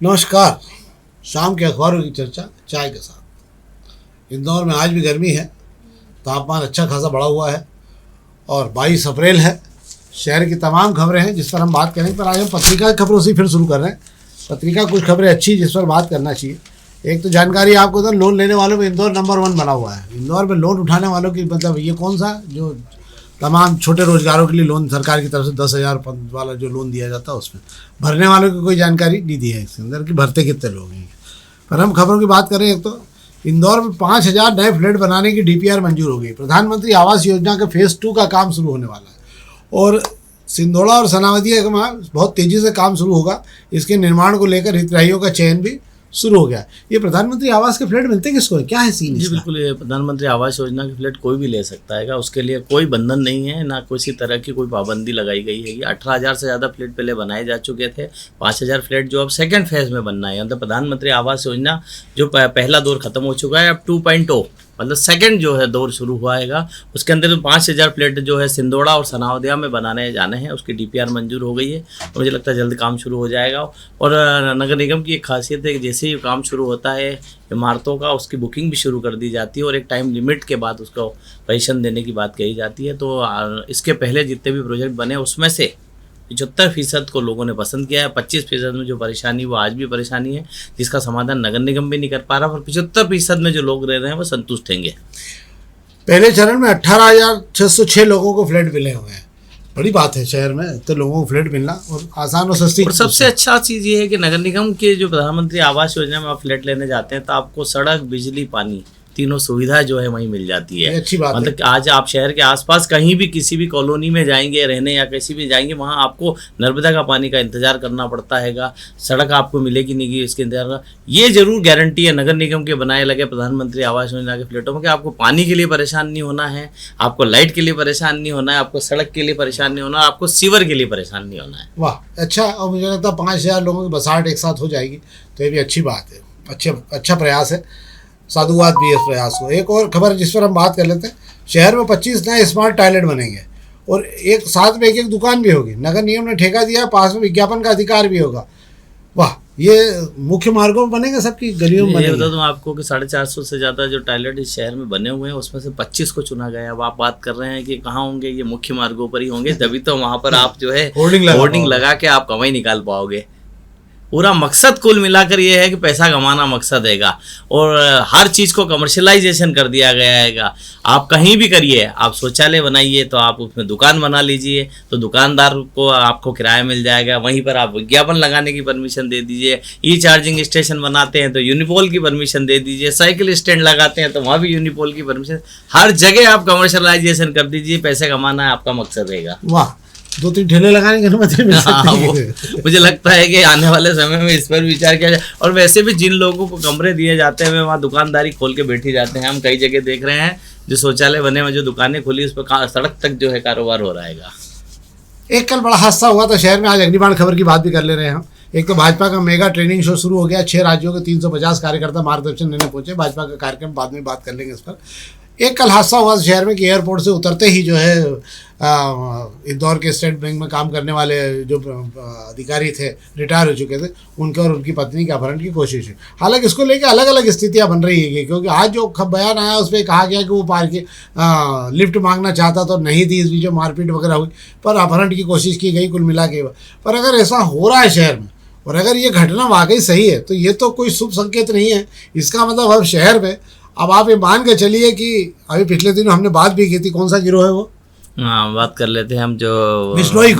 नमस्कार। शाम के अखबारों की चर्चा चाय के साथ। इंदौर में आज भी गर्मी है, तापमान अच्छा खासा बढ़ा हुआ है और 22 अप्रैल है। शहर की तमाम खबरें हैं जिस पर हम बात करेंगे, पर आज हम पत्रिका की खबरों से फिर शुरू कर रहे हैं। पत्रिका कुछ खबरें अच्छी जिस पर बात करना चाहिए। एक तो जानकारी आपको तो लोन लेने वालों में इंदौर नंबर 1 बना हुआ है। इंदौर में लोन उठाने वालों की मतलब ये कौन सा जो तमाम छोटे रोजगारों के लिए लोन सरकार की तरफ से 10,000 वाला जो लोन दिया जाता है उसमें भरने वालों की कोई जानकारी नहीं दी है इसके अंदर कि भरते कितने लोग हैं। पर हम खबरों की बात करें, एक तो इंदौर में 5,000 नए फ्लैट बनाने की DPR मंजूर हो गई। प्रधानमंत्री आवास योजना का फेज़ 2 का काम शुरू होने वाला है और सिंधोड़ा और सनावदिया में बहुत तेज़ी से काम शुरू होगा। इसके निर्माण को लेकर हितग्राहियों का चयन भी शुरू हो गया। ये प्रधानमंत्री आवास के फ्लैट मिलते किसको है, क्या है सीन? जी बिल्कुल, ये प्रधानमंत्री आवास योजना के फ्लैट कोई भी ले सकता है। उसके लिए कोई बंधन नहीं है, ना किसी तरह की कोई पाबंदी लगाई गई है। 18,000 से ज़्यादा फ्लैट पहले बनाए जा चुके थे। 5,000 फ्लैट जो अब सेकंड फेज़ में बनना है। मतलब प्रधानमंत्री आवास योजना जो पहला दौर खत्म हो चुका है, अब 2.0 मतलब सेकंड जो है दौर शुरू हुआ है। उसके अंदर 5,000 फ्लैट जो है सिंधोड़ा और सनावदिया में बनाने जाने हैं। उसकी DPR मंजूर हो गई है और मुझे लगता है जल्द काम शुरू हो जाएगा। और नगर निगम की एक खासियत है कि जैसे ही काम शुरू होता है इमारतों का, उसकी बुकिंग भी शुरू कर दी जाती है और एक टाइम लिमिट के बाद उसको पजेशन देने की बात कही जाती है। तो इसके पहले जितने भी प्रोजेक्ट बने उसमें से 75% को लोगों ने पसंद किया है। 25% में जो परेशानी वो आज भी परेशानी है, जिसका समाधान नगर निगम भी नहीं कर पा रहा। और 75% में जो लोग रह रहे हैं वो संतुष्ट होंगे। पहले चरण में 18,606 लोगों को फ्लैट मिले हुए हैं। बड़ी बात है शहर में तो लोगों को फ्लैट मिलना और आसान और सस्ती। और सबसे अच्छा चीज़ ये है कि नगर निगम के जो प्रधानमंत्री आवास योजना में आप फ्लैट लेने जाते हैं तो आपको सड़क, बिजली, पानी तीनों सुविधाएं जो है वहीं मिल जाती है। अच्छी बात मतलब आज आप शहर के आसपास कहीं भी किसी भी कॉलोनी में जाएंगे रहने या किसी भी जाएंगे, वहाँ आपको नर्मदा का पानी का इंतजार करना पड़ता हैगा। सड़क आपको मिलेगी नहीं कि इसके इंतजार। ये जरूर गारंटी है नगर निगम के बनाए लगे प्रधानमंत्री आवास योजना के फ्लैटों में कि आपको पानी के लिए परेशान नहीं होना है, आपको लाइट के लिए परेशान नहीं होना है, आपको सड़क के लिए परेशान नहीं होना है, आपको सीवर के लिए परेशान नहीं होना है। वाह, अच्छा। और मुझे लगता है 5,000 लोगों की बसाहट एक साथ हो जाएगी तो ये भी अच्छी बात है। अच्छा प्रयास है, साधुवाद भी इस प्रयास को। एक और खबर जिस पर हम बात कर लेते हैं, शहर में 25 नए स्मार्ट टॉयलेट बनेंगे और एक साथ में एक दुकान भी होगी। नगर निगम ने ठेका दिया, पास में विज्ञापन का अधिकार भी होगा। वाह, ये मुख्य मार्गों में बनेंगे, सबकी गलियों में बनेंगे। बता दूं आपको कि 450 से ज़्यादा जो टॉयलेट इस शहर में बने हुए हैं उसमें से 25 को चुना गया है। अब आप बात कर रहे हैं कि कहाँ होंगे, ये मुख्य मार्गों पर ही होंगे, तभी तो वहाँ पर आप जो है होर्डिंग लगा के आप कमाई निकाल पाओगे। पूरा मकसद कुल मिलाकर ये है कि पैसा कमाना मकसद हैगा और हर चीज़ को कमर्शलाइजेशन कर दिया गया हैगा। आप कहीं भी करिए, आप शौचालय बनाइए तो आप उसमें दुकान बना लीजिए तो दुकानदार को आपको किराया मिल जाएगा। वहीं पर आप विज्ञापन लगाने की परमिशन दे दीजिए। चार्जिंग स्टेशन बनाते हैं तो यूनिपोल की परमिशन दे दीजिए। साइकिल स्टैंड लगाते हैं तो वहाँ भी यूनिपोल की परमिशन। हर जगह आप कमर्शलाइजेशन कर दीजिए, पैसे कमाना है आपका मकसद रहेगा। वाह, 2-3 ठेले लगाने की अनुमति मिल सकती है। मुझे लगता है कि आने वाले समय में इस पर विचार किया जाए। और वैसे भी जिन लोगों को कमरे दिए जाते हैं वे वहाँ दुकानदारी खोल के बैठी जाते हैं। हम कई जगह देख रहे हैं जो शौचालय बने में जो दुकानें खुली उस पर सड़क तक जो है कारोबार हो रहा है। एक कल बड़ा हादसा हुआ था शहर में, आज अग्निबाण खबर की बात भी कर ले रहे हैं हम। एक तो भाजपा का मेगा ट्रेनिंग शो शुरू हो गया। 6 राज्यों के 350 कार्यकर्ता मार्गदर्शन लेने पहुंचे। भाजपा का कार्यक्रम बाद में बात कर लेंगे इस पर। एक कल हादसा हुआ शहर में कि एयरपोर्ट से उतरते ही जो है इंदौर के स्टेट बैंक में काम करने वाले जो अधिकारी थे, रिटायर हो चुके थे, उनके और उनकी पत्नी के अपहरण की कोशिश हुई। हालांकि इसको लेकर अलग अलग स्थितियां बन रही है क्योंकि आज जो बयान आया उस पर कहा गया कि वो लिफ्ट मांगना चाहता तो नहीं दी, इस बीच मारपीट वगैरह हुई, पर अपहरण की कोशिश की गई कुल मिला के। पर अगर ऐसा हो रहा है शहर में और अगर ये घटना वाकई सही है तो ये तो कोई शुभ संकेत नहीं है। इसका मतलब अब शहर में अब आप ये मान के चलिए कि अभी पिछले दिनों हमने बात भी की थी, कौन सा गिरोह है वो, हाँ बात कर लेते हैं हम, जो बिश्नोई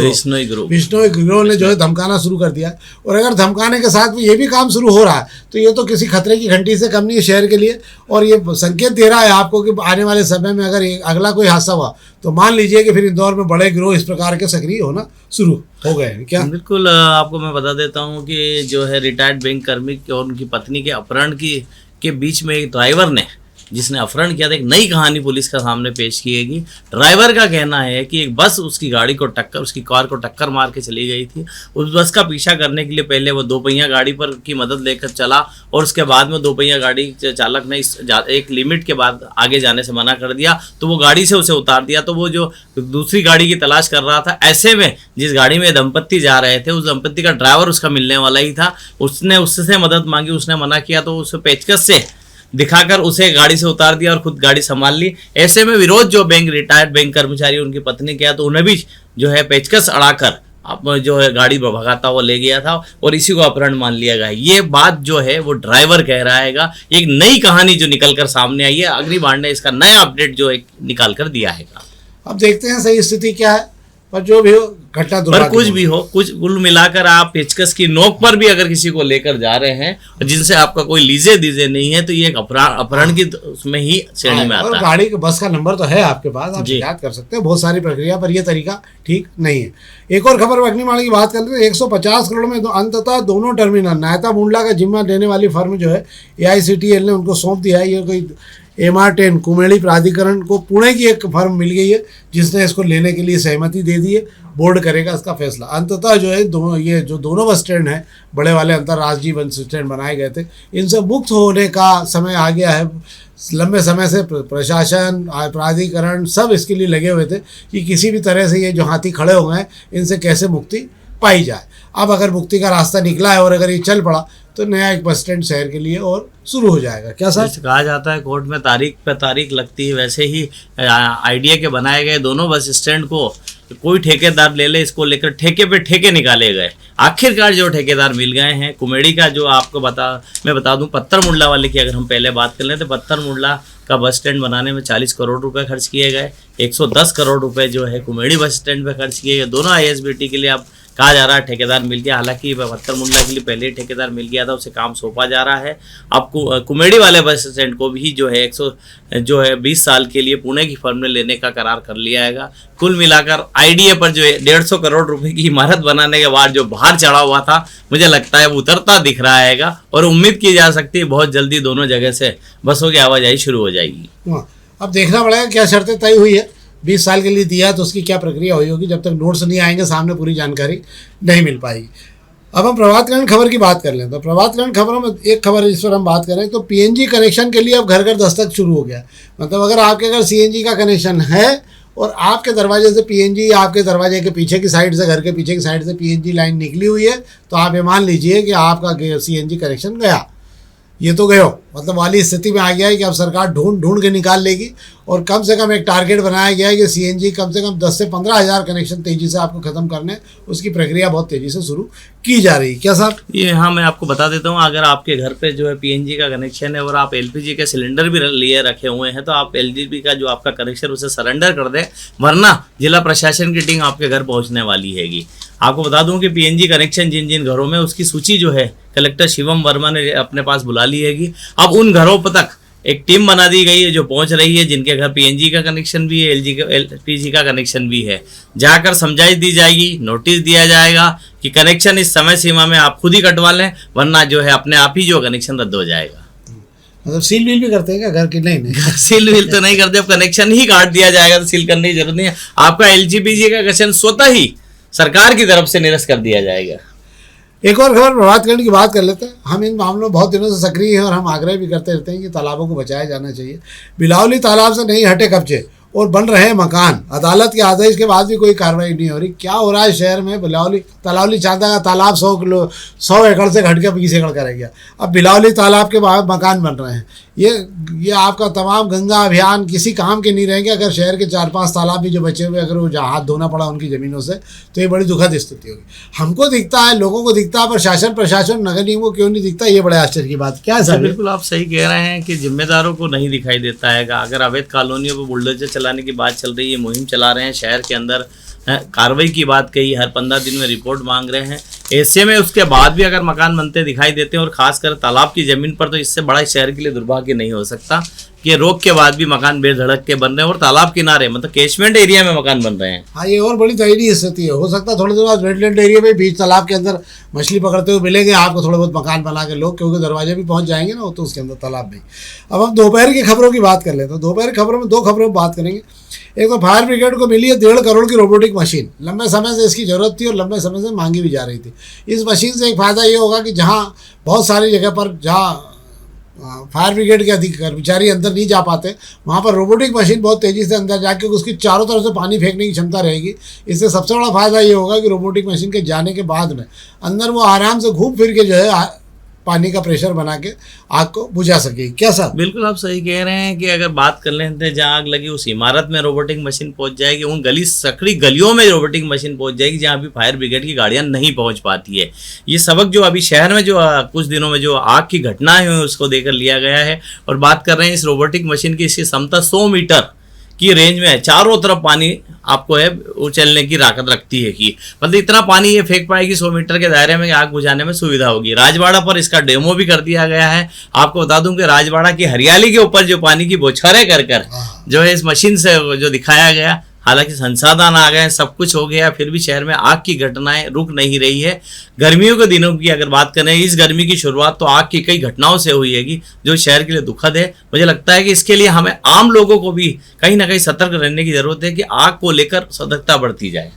गिरोह ने जो है धमकाना शुरू कर दिया। और अगर धमकाने के साथ में ये भी काम शुरू हो रहा है तो ये तो किसी खतरे की घंटी से कम नहीं है शहर के लिए। और ये संकेत दे रहा है आपको कि आने वाले समय में अगर अगला कोई हादसा हुआ तो मान लीजिए कि फिर इंदौर में बड़े गिरोह इस प्रकार के सक्रिय होना शुरू हो गए हैं। क्या? बिल्कुल, आपको मैं बता देता हूँ कि जो है रिटायर्ड बैंक कर्मी और उनकी पत्नी के अपहरण के बीच में एक ड्राइवर ने जिसने अपहरण किया था, एक नई कहानी पुलिस के सामने पेश किएगी। ड्राइवर का कहना है कि एक बस उसकी गाड़ी को टक्कर, उसकी कार को टक्कर मार के चली गई थी। उस बस का पीछा करने के लिए पहले वो दो पहिया गाड़ी पर की मदद लेकर चला और उसके बाद में दो पहिया गाड़ी चालक ने एक लिमिट के बाद आगे जाने से मना कर दिया, तो वो गाड़ी से उसे उतार दिया। तो वो जो दूसरी गाड़ी की तलाश कर रहा था, ऐसे में जिस गाड़ी में दंपत्ति जा रहे थे उस दंपत्ति का ड्राइवर उसका मिलने वाला ही था। उसने उससे मदद मांगी, उसने मना किया तो उसे पेचकस से दिखाकर उसे गाड़ी से उतार दिया और खुद गाड़ी संभाल ली। ऐसे में विरोध जो रिटायर्ड बैंक कर्मचारी उनकी पत्नी किया, तो उन्हें भी जो है पेचकस अड़ाकर अब जो है गाड़ी भगाता हुआ ले गया था और इसी को अपहरण मान लिया गया। ये बात जो है वो ड्राइवर कह रहा है। एक नई कहानी जो निकल कर सामने आई है, अग्निबाण ने इसका नया अपडेट जो है निकाल कर दिया है। अब देखते हैं सही स्थिति क्या है, पर जो भी हो घटना पर कुछ भी हो, कुछ कुल मिलाकर आप पेचकस की नोक पर भी अगर किसी को लेकर जा रहे हैं और जिनसे आपका कोई लीजे दीजे नहीं है, तो ये एक अपहरण की उसमें ही श्रेणी में आता और है। गाड़ी का बस का नंबर तो है आपके पास, आप शिकायत कर सकते हैं, बहुत सारी प्रक्रिया, पर यह तरीका ठीक नहीं है। एक और खबर अग्निबाण की बात करते हैं। 150 करोड़ में अंततः दोनों टर्मिनल नायता मुंडला का जिम्मा देने वाली फर्म जो है AICTL ने उनको सौंप दिया है। ये कोई MR10 कुमेड़ी प्राधिकरण को पुणे की एक फर्म मिल गई है जिसने इसको लेने के लिए सहमति दे दी है। बोर्ड करेगा इसका फैसला। अंततः जो है ये जो दोनों बस स्टैंड हैं, बड़े वाले अंतर्राज्यीय बस स्टैंड बनाए गए थे, इनसे मुक्त होने का समय आ गया है। लंबे समय से प्रशासन, प्राधिकरण सब इसके लिए लगे हुए थे कि किसी भी तरह से ये जो हाथी खड़े हो गए हैं इनसे कैसे मुक्ति पाई जाए। अब अगर मुक्ति का रास्ता निकला है और अगर ये चल पड़ा तो नया एक बस स्टैंड शहर के लिए और शुरू हो जाएगा। क्या सर? कहा जाता है कोर्ट में तारीख पे तारीख लगती है, वैसे ही आइडिया के बनाए गए दोनों बस स्टैंड को कोई ठेकेदार ले ले, इसको लेकर ठेके पे ठेके निकाले गए। आखिरकार जो ठेकेदार मिल गए हैं, कुमेड़ी का जो आपको मैं बता दूं, पत्थर मुंडला वाले की अगर हम पहले बात कर लें तो पत्थर मुंडला का बस स्टैंड बनाने में 40 करोड़ रुपए खर्च किए गए। 110 करोड़ रुपए जो है कुमेड़ी बस स्टैंड पे खर्च किए गए। दोनों ISBT के लिए अब कहा जा रहा है ठेकेदार मिल गया। हालांकि पत्थर मुंडला के लिए पहले ही ठेकेदार मिल गया था, उसे काम सौंपा जा रहा है। अब कुमेड़ी वाले बस स्टैंड को भी जो है 20 साल के लिए पुणे की फर्म ने लेने का करार कर लिया है। कुल मिलाकर आइडिया पर जो है 150 करोड़ रुपए की इमारत बनाने के बाद जो बाहर चढ़ा हुआ था, मुझे लगता है वो उतरता दिख रहा है और उम्मीद की जा सकती है बहुत जल्दी दोनों जगह से बसों की आवाजाही शुरू हो जाएगी। अब देखना पड़ेगा क्या शर्तें तय हुई है। 20 साल के लिए दिया है तो उसकी क्या प्रक्रिया हुई होगी। जब तक नोट्स नहीं आएंगे सामने पूरी जानकारी नहीं मिल पाएगी। अब हम प्रभातकरण खबर की बात कर लें तो प्रभातकरण खबरों में एक खबर इस पर हम बात करें तो PNG कनेक्शन के लिए अब घर घर दस्तक शुरू हो गया। मतलब अगर आपके घर CNG का कनेक्शन है और आपके दरवाजे से PNG, आपके दरवाजे के पीछे की साइड से, घर के पीछे की साइड से PNG लाइन निकली हुई है, तो आप ये मान लीजिए कि आपका CNG कनेक्शन गया। ये तो गयो मतलब वाली स्थिति में आ गया है कि अब सरकार ढूंढ के निकाल लेगी और कम से कम एक टारगेट बनाया गया है कि CNG कम से कम 10 से 15 हज़ार कनेक्शन तेज़ी से आपको ख़त्म करने, उसकी प्रक्रिया बहुत तेज़ी से शुरू की जा रही है। क्या साहब? ये हाँ, मैं आपको बता देता हूँ, अगर आपके घर पे जो है PNG का कनेक्शन है और आप LPG के सिलेंडर भी लिए रखे हुए हैं तो आप LPG का जो आपका कनेक्शन उसे सरेंडर कर दें, वरना जिला प्रशासन की टीम आपके घर पहुँचने वाली हैगी। आपको बता दूं कि PNG कनेक्शन जिन जिन घरों में, उसकी सूची जो है कलेक्टर शिवम वर्मा ने अपने पास बुला ली हैगी। अब उन घरों पर तक एक टीम बना दी गई है जो पहुंच रही है, जिनके घर PNG का कनेक्शन भी है, LPG का कनेक्शन भी है। जाकर समझाइश दी जाएगी, नोटिस दिया जाएगा कि कनेक्शन इस समय सीमा में आप खुद ही कटवा लें, वरना जो है अपने आप ही जो कनेक्शन रद्द हो जाएगा। मतलब सील वील भी करते हैं क्या घर की? नहीं सील वील तो नहीं करते, अब कनेक्शन ही काट दिया जाएगा तो सील करने की जरूरत नहीं है। आपका LPG का कनेक्शन स्वतः ही सरकार की तरफ से निरस्त कर दिया जाएगा। एक और खबर प्रभातकरण की बात कर लेते हैं। हम इन मामलों में बहुत दिनों से सक्रिय हैं और हम आग्रह भी करते रहते हैं कि तालाबों को बचाया जाना चाहिए। बिलावली तालाब से नहीं हटे कब्जे और बन रहे हैं मकान। अदालत के आदेश के बाद भी कोई कार्रवाई नहीं हो रही। क्या हो रहा है शहर में? बिलावली चांदा का तालाब 100 एकड़ से घट के 20 एकड़ का रह गया। अब बिलावली तालाब के बाहर मकान बन रहे हैं। ये आपका तमाम गंगा अभियान किसी काम के नहीं रहेंगे अगर शहर के 4-5 तालाब भी जो बचे हुए अगर वो हाथ धोना पड़ा उनकी ज़मीनों से, तो ये बड़ी दुखद स्थिति होगी। हमको दिखता है, लोगों को दिखता है, पर प्रशासन नगर निगमों को क्यों नहीं दिखता? ये बड़े आश्चर्य की बात। क्या है सर? बिल्कुल आप सही कह रहे हैं कि जिम्मेदारों को नहीं दिखाई देता है। अगर अवैध कॉलोनियों पर बुलडोजर चलाने की बात चल रही है, मुहिम चला रहे हैं, शहर के अंदर कार्रवाई की बात कही, हर 15 दिन में रिपोर्ट मांग रहे हैं, ऐसे में उसके बाद भी अगर मकान बनते दिखाई देते हैं और खासकर तालाब की ज़मीन पर, तो इससे बड़ा शहर के लिए दुर्भाग्य नहीं हो सकता। कि रोक के बाद भी मकान बेधड़क के बन रहे हैं और तालाब किनारे मतलब कैचमेंट एरिया में मकान बन रहे हैं। हाँ, ये और बड़ी तगड़ी स्थिति है। हो सकता है थोड़ी देर बाद वेटलैंड एरिया में बीच तालाब के अंदर मछली पकड़ते हुए मिलेंगे आपको थोड़े बहुत मकान बना के लोग, क्योंकि दरवाजे भी पहुंच जाएंगे ना वो तो उसके अंदर तालाब में। अब हम दोपहर की खबरों की बात कर लेते हैं। दोपहर की खबरों में 2 खबरों में बात करेंगे। एक तो फायर ब्रिगेड को मिली है 1.5 करोड़ की रोबोटिक मशीन। लंबे समय से इसकी ज़रूरत थी और लंबे समय से मांगी भी जा रही थी। इस मशीन से एक फ़ायदा ये होगा कि जहाँ बहुत सारी जगह पर जहाँ फायर ब्रिगेड के अधिक कर्मचारी अंदर नहीं जा पाते, वहाँ पर रोबोटिक मशीन बहुत तेज़ी से अंदर जाके उसकी चारों तरफ से पानी फेंकने की क्षमता रहेगी। इससे सबसे बड़ा फ़ायदा ये होगा कि रोबोटिक मशीन के जाने के बाद में अंदर वो आराम से घूम फिर के जो है पानी का प्रेशर बना के आग को बुझा सकेगी। क्या सर? बिल्कुल आप सही कह रहे हैं कि अगर बात कर लेते हैं जहाँ आग लगी उस इमारत में रोबोटिक मशीन पहुंच जाएगी, उन गली सकड़ी गलियों में रोबोटिक मशीन पहुंच जाएगी जहाँ अभी फायर ब्रिगेड की गाड़ियाँ नहीं पहुंच पाती है। ये सबक जो अभी शहर में जो कुछ दिनों में जो आग की घटनाएं हुई उसको देकर लिया गया है। और बात कर रहे हैं इस रोबोटिक मशीन की, इसकी क्षमता 100 मीटर की रेंज में है, चारों तरफ पानी आपको है उछलने की ताकत रखती है कि मतलब इतना पानी ये फेंक पाएगी 100 मीटर के दायरे में, आग बुझाने में सुविधा होगी। राजवाड़ा पर इसका डेमो भी कर दिया गया है। आपको बता दूं कि राजवाड़ा की हरियाली के ऊपर जो पानी की बौछारें कर जो है इस मशीन से जो दिखाया गया, हालांकि संसाधन आ गए, सब कुछ हो गया, फिर भी शहर में आग की घटनाएं रुक नहीं रही है। गर्मियों के दिनों की अगर बात करें, इस गर्मी की शुरुआत तो आग की कई घटनाओं से हुई है जो शहर के लिए दुखद है। मुझे लगता है कि इसके लिए हमें आम लोगों को भी कहीं ना कहीं सतर्क रहने की जरूरत है कि आग को लेकर सतर्कता बढ़ती जाए।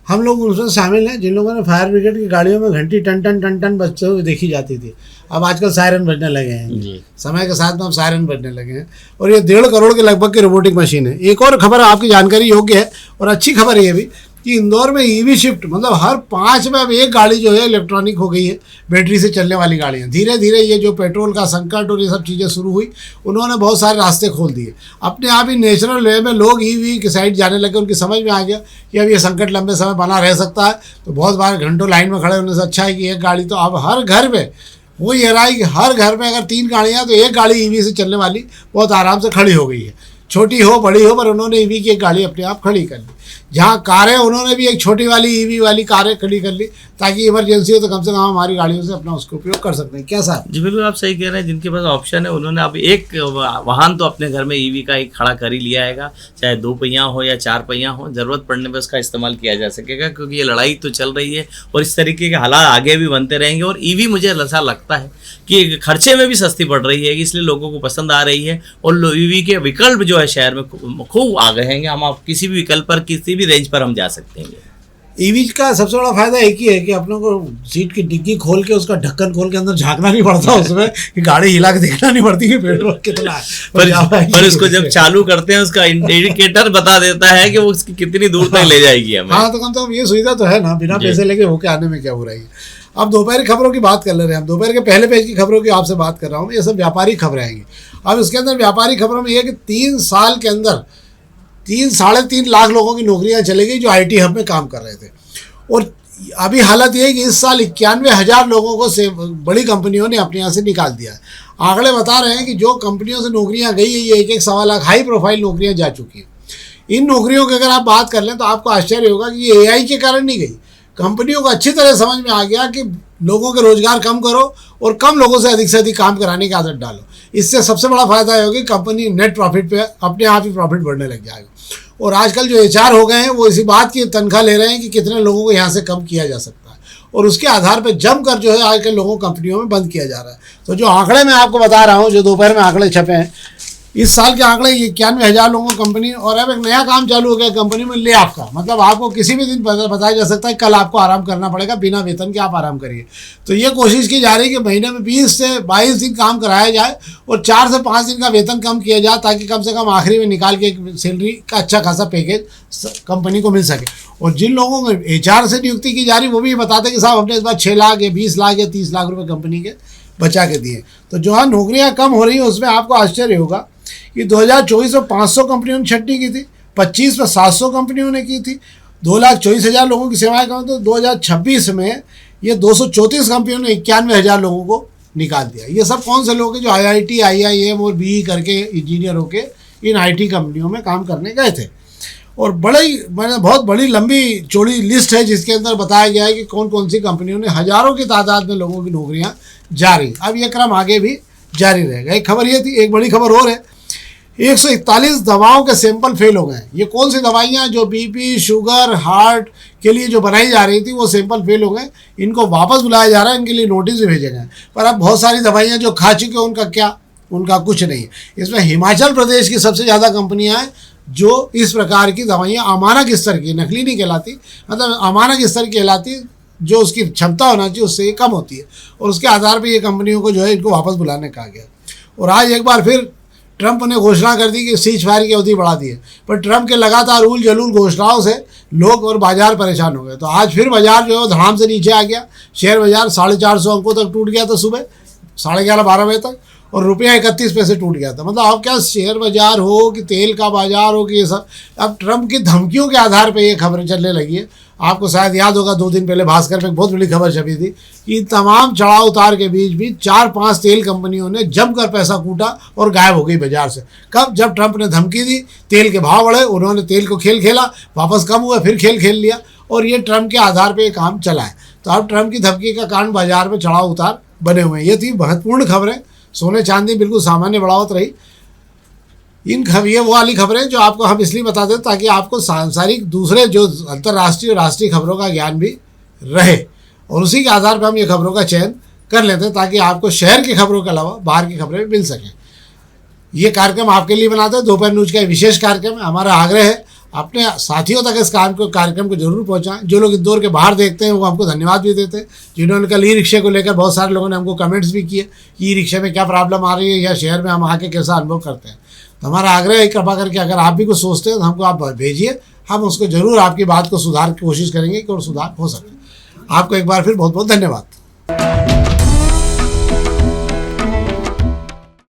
हम लोग उसमें शामिल हैं जिन लोगों ने फायर ब्रिगेड की गाड़ियों में घंटी टन टन बजते हुए देखी जाती थी। अब आजकल सायरन बजने लगे हैं जी। समय के साथ में अब सायरन बजने लगे हैं और ये 1.5 करोड़ के लगभग की रोबोटिक मशीन है। एक और खबर आपकी जानकारी योग्य है और अच्छी खबर ये भी कि इंदौर में ईवी शिफ्ट मतलब हर 5 में अब एक गाड़ी जो है इलेक्ट्रॉनिक हो गई है, बैटरी से चलने वाली गाड़ियाँ। धीरे धीरे ये जो पेट्रोल का संकट और ये सब चीज़ें शुरू हुई, उन्होंने बहुत सारे रास्ते खोल दिए। अपने आप ही नेचुरल वे में लोग ईवी की साइड जाने लगे। उनकी समझ में आ गया कि अब ये संकट लंबे समय बना रह सकता है, तो बहुत बार घंटों लाइन में खड़े होने से अच्छा है कि एक गाड़ी तो अब हर घर में वो ये रहा है कि हर घर में अगर 3 गाड़ियाँ तो एक गाड़ी ईवी से चलने वाली बहुत आराम से खड़ी हो गई है। छोटी हो बड़ी हो, पर उन्होंने ईवी की एक गाड़ी अपने आप खड़ी कर ली। जहाँ कारें, उन्होंने भी एक छोटी वाली ईवी वाली कारें खड़ी कर ली ताकि इमरजेंसी हो तो कम से कम हमारी गाड़ियों से अपना उसका उपयोग कर सकते हैं। क्या साहब? जी बिल्कुल आप सही कह रहे हैं। जिनके पास ऑप्शन है उन्होंने अब एक वाहन तो अपने घर में ईवी का एक खड़ा कर ही लिया है, चाहे 2 पहिया हो या 4 पहिया हो, ज़रूरत पड़ने पर उसका इस्तेमाल किया जा सकेगा, क्योंकि ये लड़ाई तो चल रही है और इस तरीके के हालात आगे भी बनते रहेंगे। और ईवी मुझे ऐसा लगता है कि खर्चे में भी सस्ती पड़ रही है, इसलिए लोगों को पसंद आ रही है और ईवी के विकल्प जो है शहर में खूब आ गए हैं। हम आप किसी भी विकल्प पर किसी भी रेंज पर हम जा सकते हैं। ईवी का सबसे बड़ा फायदा एक ही है कि अपनों को सीट की डिग्गी खोल के उसका ढक्कन खोल के अंदर झांकना नहीं पड़ता उसमें कि गाड़ी हिला के देखना नहीं पड़ती कि पेट्रोल कितना है। पर उसको जब चालू करते हैं उसका इंडिकेटर बता देता है कि वो उसकी कितनी दूर तक ले जाएगी हमें। हाँ, तो कम से कम ये सुविधा तो है ना, बिना पैसे लेके होके आने में क्या हो रही है। अब दोपहर की खबरों की बात कर ले रहे हैं। हम दोपहर के पहले पेज की खबरों की आपसे बात कर रहा हूँ। ये सब व्यापारी खबरें आएंगी। अब इसके अंदर व्यापारी खबरों में ये कि 3 साल के अंदर 3-3.5 लाख लोगों की नौकरियां चलेगी जो आईटी हब में काम कर रहे थे। और अभी हालत ये है कि इस साल 91,000 लोगों को से बड़ी कंपनियों ने अपने यहाँ से निकाल दिया है। आंकड़े बता रहे हैं कि जो कंपनियों से नौकरियां गई है ये 1-1.25 लाख हाई प्रोफाइल नौकरियां जा चुकी हैं। इन नौकरियों की अगर आप बात कर लें तो आपको आश्चर्य होगा कि ये AI के कारण नहीं गई। कंपनियों को अच्छी तरह समझ में आ गया कि लोगों के रोजगार कम करो और कम लोगों से अधिक काम कराने की आदत डालो। इससे सबसे बड़ा फायदा ये होगा कि कंपनी नेट प्रॉफिट पे अपने आप ही प्रॉफिट बढ़ने लग जाएगा। और आजकल जो HR हो गए हैं वो इसी बात की तनख्वाह ले रहे हैं कि कितने लोगों को यहाँ से कम किया जा सकता है और उसके आधार पर जमकर जो है आजकल लोगों को कंपनियों में बंद किया जा रहा है। तो जो आंकड़े मैं आपको बता रहा हूँ, जो दोपहर में आंकड़े छपे हैं, इस साल के आंकड़े 91,000 लोगों को कंपनी। और अब एक नया काम चालू हो गया कंपनी में ले ऑफ का, मतलब आपको किसी भी दिन बताया जा सकता है कल आपको आराम करना पड़ेगा, बिना वेतन के आप आराम करिए। तो ये कोशिश की जा रही है कि महीने में 20 से 22 दिन काम कराया जाए और 4 से 5 दिन का वेतन कम किया जाए ताकि कम से कम आखिरी में निकाल के एक सैलरी का अच्छा खासा पैकेज कंपनी को मिल सके। और जिन लोगों को HR से नियुक्ति की जा रही वो भी बताते कि साहब हमने इस बार 6 लाख या 20 लाख या 30 लाख रुपये कंपनी के बचा के दिए। तो जो है नौकरियाँ कम हो रही हैं उसमें आपको आश्चर्य होगा कि 2024 में 500 कंपनियों ने छटनी की थी, 25 में 700 कंपनियों ने की थी, 2,24,000 लोगों की सेवाएं कम। तो 2026 में ये 234 कंपनियों ने 91,000 लोगों को निकाल दिया। ये सब कौन से लोग हैं जो IIT, IIM और BE करके इंजीनियर होके इन IT कंपनियों में काम करने गए थे। और बहुत बड़ी लंबी चौड़ी लिस्ट है जिसके अंदर बताया गया है कि कौन कौन सी कंपनियों ने हज़ारों की तादाद में लोगों की नौकरियाँ जारी। अब ये क्रम आगे भी जारी रहेगा। एक खबर ये थी, एक बड़ी खबर और है 141 दवाओं के सैंपल फेल हो गए। ये कौन सी दवाइयाँ जो बीपी, शुगर, हार्ट के लिए जो बनाई जा रही थी वो सैंपल फेल हो गए। इनको वापस बुलाया जा रहा है, इनके लिए नोटिस भी भेजे गए। पर अब बहुत सारी दवाइयाँ जो खा चुके हैं उनका क्या, उनका कुछ नहीं है। इसमें हिमाचल प्रदेश की सबसे ज़्यादा कंपनियाँ हैं जो इस प्रकार की दवाइयाँ अमानक स्तर की, नकली नहीं कहलाती, मतलब अमानक स्तर की कहलाती, जो उसकी क्षमता होना चाहिए उससे कम होती है, और उसके आधार पर ये कंपनियों को जो है इनको वापस बुलाने कहा गया। और आज एक बार फिर ट्रंप ने घोषणा कर दी कि सीज फायर की अवधि बढ़ा दी है, पर ट्रंप के लगातार उल जलूल घोषणाओं से लोग और बाजार परेशान हो गए। तो आज फिर बाजार जो है धड़ाम से नीचे आ गया। शेयर बाजार 450 अंकों तक टूट गया था सुबह 11:30-12 बजे तक, और रुपया 31 पैसे टूट गया था। मतलब अब क्या शेयर बाजार हो कि तेल का बाजार हो कि ये सब, अब ट्रंप की धमकियों के आधार पर ये खबरें चलने लगी है। आपको शायद याद होगा 2 दिन पहले भास्कर में एक बहुत बड़ी खबर छपी थी कि तमाम चढ़ाव उतार के बीच भी 4-5 तेल कंपनियों ने जमकर पैसा कूटा और गायब हो गई बाजार से। कब? जब ट्रंप ने धमकी दी, तेल के भाव बढ़े, उन्होंने तेल को खेल खेला, वापस कम हुआ, फिर खेल लिया, और ये ट्रंप के आधार पर ये काम चला है। तो अब ट्रंप की धमकी का कारण बाजार में चढ़ाव उतार बने हुए हैं। ये थी महत्वपूर्ण खबरें। सोने चांदी बिल्कुल सामान्य बढ़ावत रही। ये वो वाली खबरें जो आपको हम इसलिए बताते हैं ताकि आपको सांसारिक दूसरे जो अंतर्राष्ट्रीय और राष्ट्रीय खबरों का ज्ञान भी रहे, और उसी के आधार पर हम ये खबरों का चयन कर लेते हैं ताकि आपको शहर की खबरों के अलावा बाहर की खबरें भी मिल सकें। ये कार्यक्रम आपके लिए बनाते हैं। दोपहर न्यूज का विशेष कार्यक्रम है। हमारा आग्रह है अपने साथियों तक इस कार्यक्रम को जरूर पहुंचाएं। जो लोग इंदौर के बाहर देखते हैं वो हमको धन्यवाद भी देते हैं। जिन्होंने कल ई रिक्शे को लेकर बहुत सारे लोगों ने हमको कमेंट्स भी किए कि ई रिक्शे में क्या प्रॉब्लम आ रही है या शहर में हम आके कैसा अनुभव करते हैं। तो हमारा आग्रह है कृपा करके अगर आप भी कुछ सोचते हैं तो हमको आप भेजिए, हम उसको जरूर आपकी बात को सुधार की कोशिश करेंगे कि और सुधार हो सके। आपको एक बार फिर बहुत बहुत धन्यवाद।